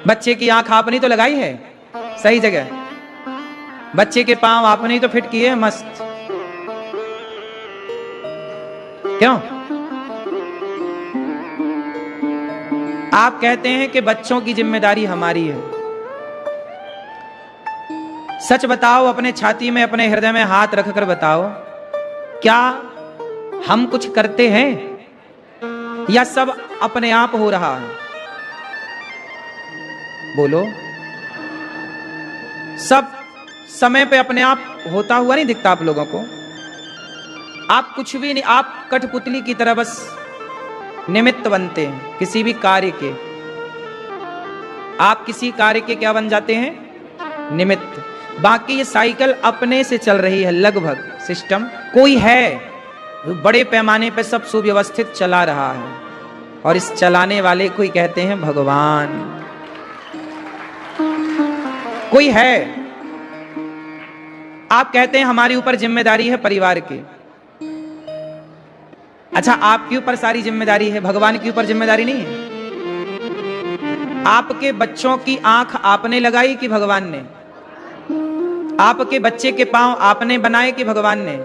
बच्चे की आंख आपने तो लगाई है सही जगह, बच्चे के पांव आपने तो फिट किए मस्त, क्यों? आप कहते हैं कि बच्चों की जिम्मेदारी हमारी है। सच बताओ, अपने छाती में अपने हृदय में हाथ रखकर बताओ, क्या हम कुछ करते हैं या सब अपने आप हो रहा है? बोलो। सब समय पे अपने आप होता हुआ नहीं दिखता आप लोगों को? आप कुछ भी नहीं, आप कठपुतली की तरह बस निमित्त बनते हैं किसी भी कार्य के। आप किसी कार्य के क्या बन जाते हैं? निमित्त। बाकी ये साइकिल अपने से चल रही है लगभग, सिस्टम कोई है बड़े पैमाने पर सब सुव्यवस्थित चला रहा है, और इस चलाने वाले को ही कहते हैं भगवान। कोई है। आप कहते हैं हमारे ऊपर जिम्मेदारी है परिवार की। अच्छा, आपके ऊपर सारी जिम्मेदारी है, भगवान के ऊपर जिम्मेदारी नहीं है? आपके बच्चों की आंख आपने लगाई कि भगवान ने? आपके बच्चे के पांव आपने बनाए कि भगवान ने?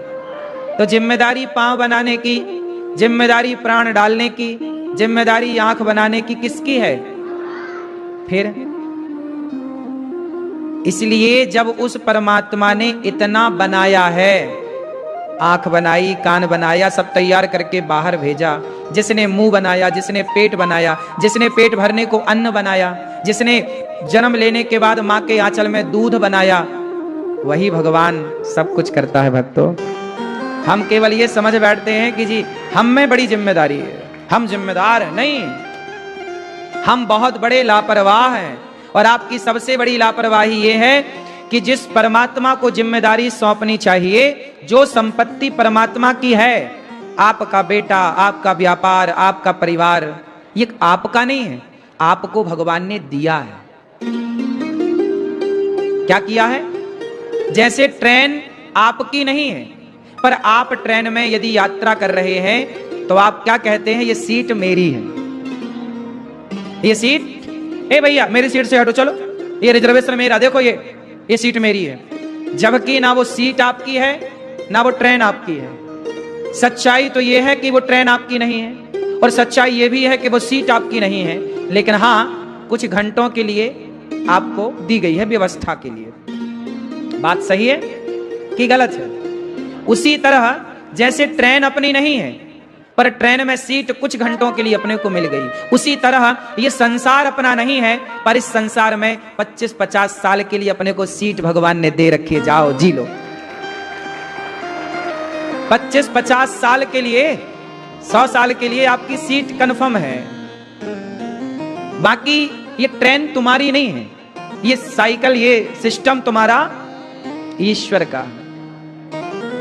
तो जिम्मेदारी पांव बनाने की, जिम्मेदारी प्राण डालने की, जिम्मेदारी आंख बनाने की किसकी है फिर? इसलिए जब उस परमात्मा ने इतना बनाया है, आंख बनाई, कान बनाया, सब तैयार करके बाहर भेजा, जिसने मुंह बनाया, जिसने पेट बनाया, जिसने पेट भरने को अन्न बनाया, जिसने जन्म लेने के बाद मां के आंचल में दूध बनाया, वही भगवान सब कुछ करता है भक्तों। हम केवल ये समझ बैठते हैं कि जी हम में बड़ी जिम्मेदारी है, हम जिम्मेदार हैं। नहीं, हम बहुत बड़े लापरवाह हैं। और आपकी सबसे बड़ी लापरवाही ये है कि जिस परमात्मा को जिम्मेदारी सौंपनी चाहिए, जो संपत्ति परमात्मा की है, आपका बेटा, आपका व्यापार, आपका परिवार, ये आपका नहीं है, आपको भगवान ने दिया है। क्या किया है? जैसे ट्रेन आपकी नहीं है, पर आप ट्रेन में यदि यात्रा कर रहे हैं तो आप क्या कहते हैं? ये सीट मेरी है, ये सीट, ए भैया मेरी सीट से हटो, चलो, ये रिजर्वेशन मेरा, देखो ये सीट मेरी है। जबकि ना वो सीट आपकी है, ना वो ट्रेन आपकी है। सच्चाई तो ये है कि वो ट्रेन आपकी नहीं है, और सच्चाई ये भी है कि वो सीट आपकी नहीं है, लेकिन हाँ कुछ घंटों के लिए आपको दी गई है व्यवस्था के लिए। बात सही है कि गलत है? उसी तरह जैसे ट्रेन अपनी नहीं है, पर ट्रेन में सीट कुछ घंटों के लिए अपने को मिल गई, उसी तरह ये संसार अपना नहीं है, पर इस संसार में 25-50 साल के लिए अपने को सीट भगवान ने दे रखी है, जाओ जी लो। 25-50 साल के लिए, 100 साल के लिए आपकी सीट कंफर्म है। बाकी ये ट्रेन तुम्हारी नहीं है, ये साइकिल, ये सिस्टम तुम्हारा ईश्वर का।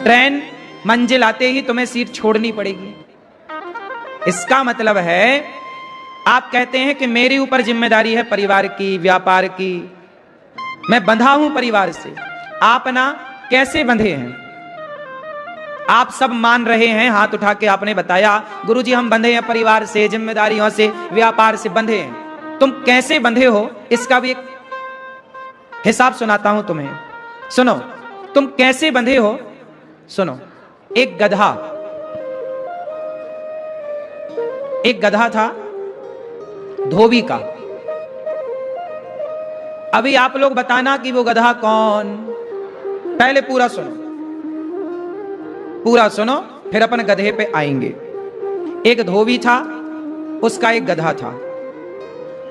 ट्रेन मंजिल आते ही तुम्हें सीट छोड़नी पड़ेगी। इसका मतलब है आप कहते हैं कि मेरे ऊपर जिम्मेदारी है परिवार की, व्यापार की, मैं बंधा हूं परिवार से। आप ना कैसे बंधे हैं? आप सब मान रहे हैं, हाथ उठा के आपने बताया गुरुजी हम बंधे हैं परिवार से, जिम्मेदारियों से, व्यापार से बंधे हैं। तुम कैसे बंधे हो इसका भी एक हिसाब सुनाता हूं तुम्हें, सुनो। तुम कैसे बंधे हो सुनो। एक गधा था धोबी का। अभी आप लोग बताना कि वो गधा कौन? पहले पूरा सुनो, पूरा सुनो, फिर अपन गधे पे आएंगे। एक धोबी था, उसका एक गधा था,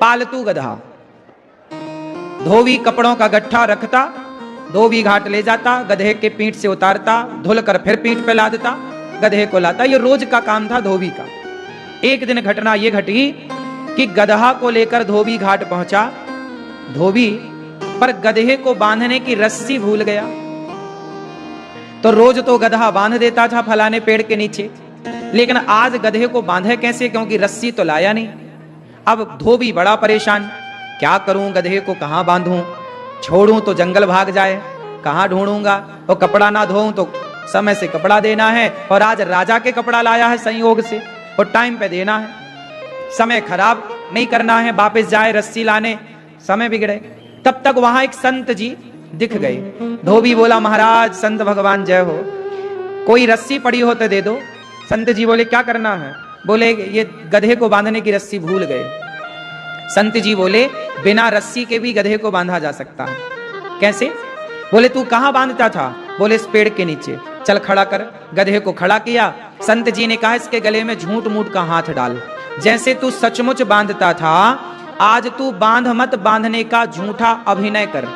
पालतू गधा। धोबी कपड़ों का गट्ठा रखता, धोबी घाट ले जाता, गधे के पीठ से उतारता, धुल कर फिर पीठ पे ला देता, गधे को लाता। ये रोज का काम था धोबी का। एक दिन घटना ये घटी कि गधा को लेकर धोबी घाट पहुंचा। धोबी पर गधे को बांधने की रस्सी भूल गया। तो रोज तो गधा बांध देता था फलाने पेड़ के नीचे, लेकिन आज गधे को बांधे कैसे, क्योंकि रस्सी तो लाया नहीं। अब धोबी बड़ा परेशान, क्या करूं, गधे को कहां बांधूं, छोड़ूं तो जंगल भाग जाए, कहां ढूंढूंगा, और कपड़ा ना धोऊं तो समय से कपड़ा देना है, और आज राजा के कपड़ा लाया है संयोग से, और टाइम पे देना है, समय खराब नहीं करना है, वापस जाए रस्सी लाने, समय बिगड़े। तब तक वहां एक संत जी दिख गए। धोबी बोला, महाराज संत भगवान जय हो, कोई रस्सी पड़ी हो तो दे दो। संत जी बोले, क्या करना है? बोले, ये गधे को बांधने की रस्सी भूल गए। संत जी बोले, बिना रस्सी के भी गधे को बांधा जा सकता है। कैसे? बोले, तू कहां बांधता था? बोले, इस पेड़ के नीचे। चल खड़ा कर। गधे को खड़ा किया। संत जी ने कहा, इसके गले में झूठ मूठ का हाथ डाल। जैसे तू सचमुच बांधता था, आज तू बांध मत, बांधने का झूठा अभिनय कर,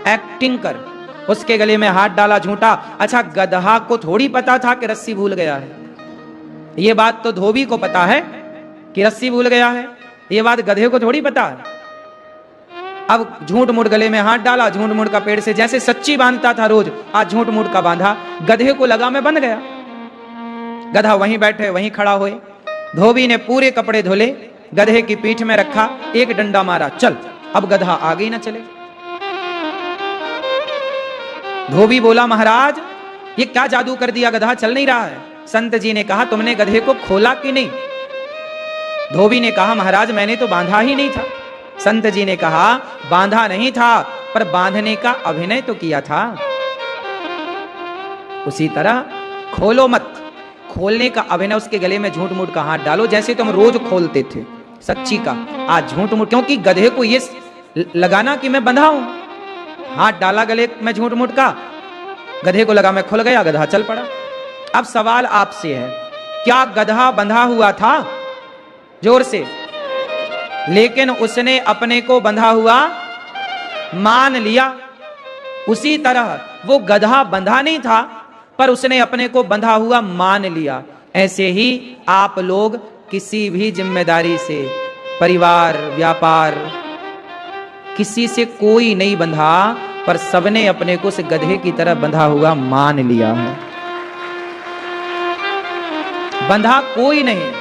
एक्टिंग कर। उसके गले में हाथ डाला झूठा। अच्छा, गधा को थोड़ी पता था कि रस्सी भूल गया है। ये बात तो धोबी को पता है कि रस्सी भूल गया है, ये बात गधे को थोड़ी पता है। अब झूठ मूठ गले में हाथ डाला, झूठ मूठ का पेड़ से जैसे सच्ची बांधता था रोज, आज झूठ मूठ का बांधा। गधे को लगा मैं बंध गया। गधा वहीं बैठे वहीं खड़ा हुए। धोबी ने पूरे कपड़े धोले, गधे की पीठ में रखा, एक डंडा मारा, चल। अब गधा आगे ही ना चले। धोबी बोला, महाराज ये क्या जादू कर दिया, गधा चल नहीं रहा है। संत जी ने कहा, तुमने गधे को खोला कि नहीं? धोबी ने कहा, महाराज मैंने तो बांधा ही नहीं था। संत जी ने कहा, बांधा नहीं था, पर बांधने का अभिनय तो किया था। उसी तरह खोलो मत, खोलने का अभिनय, उसके गले में झूठ मूठ का हाथ डालो, जैसे तुम रोज खोलते थे सच्ची का, आज झूठ मूठ। क्योंकि गधे को ये लगाना कि मैं बंधा हूं। हाथ डाला गले में झूठ मूठ का, गधे को लगा मैं खुल गया, गधा चल पड़ा। अब सवाल आपसे है, क्या गधा बंधा हुआ था? जोर से। लेकिन उसने अपने को बंधा हुआ मान लिया। उसी तरह वो गधा बंधा नहीं था, पर उसने अपने को बंधा हुआ मान लिया। ऐसे ही आप लोग किसी भी जिम्मेदारी से, परिवार, व्यापार, किसी से कोई नहीं बंधा, पर सबने अपने को से गधे की तरह बंधा हुआ मान लिया है। बंधा कोई नहीं।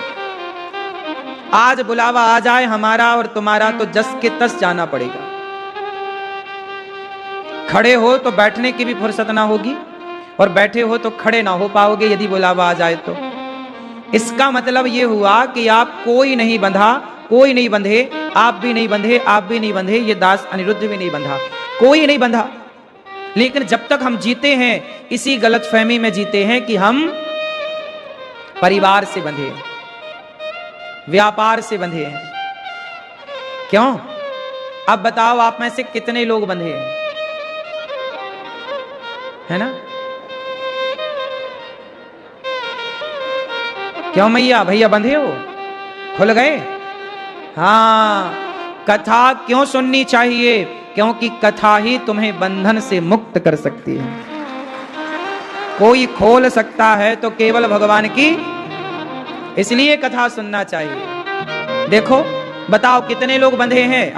आज बुलावा आ जाए हमारा और तुम्हारा तो जस के तस जाना पड़ेगा। खड़े हो तो बैठने की भी फुर्सत ना होगी, और बैठे हो तो खड़े ना हो पाओगे यदि बुलावा आ जाए तो। इसका मतलब यह हुआ कि आप कोई नहीं बंधा, कोई नहीं बंधे, आप भी नहीं बंधे, आप भी नहीं बंधे, ये दास अनिरुद्ध भी नहीं बंधा, कोई नहीं बंधा। लेकिन जब तक हम जीते हैं इसी गलतफहमी में जीते हैं कि हम परिवार से बंधे, व्यापार से बंधे हैं। क्यों? अब बताओ, आप में से कितने लोग बंधे हैं? है ना? क्यों मैया, भैया बंधे हो? खुल गए? हाँ, कथा क्यों सुननी चाहिए? क्योंकि कथा ही तुम्हें बंधन से मुक्त कर सकती है। कोई खोल सकता है तो केवल भगवान की, इसलिए कथा सुनना चाहिए। देखो, बताओ कितने लोग बंधे हैं?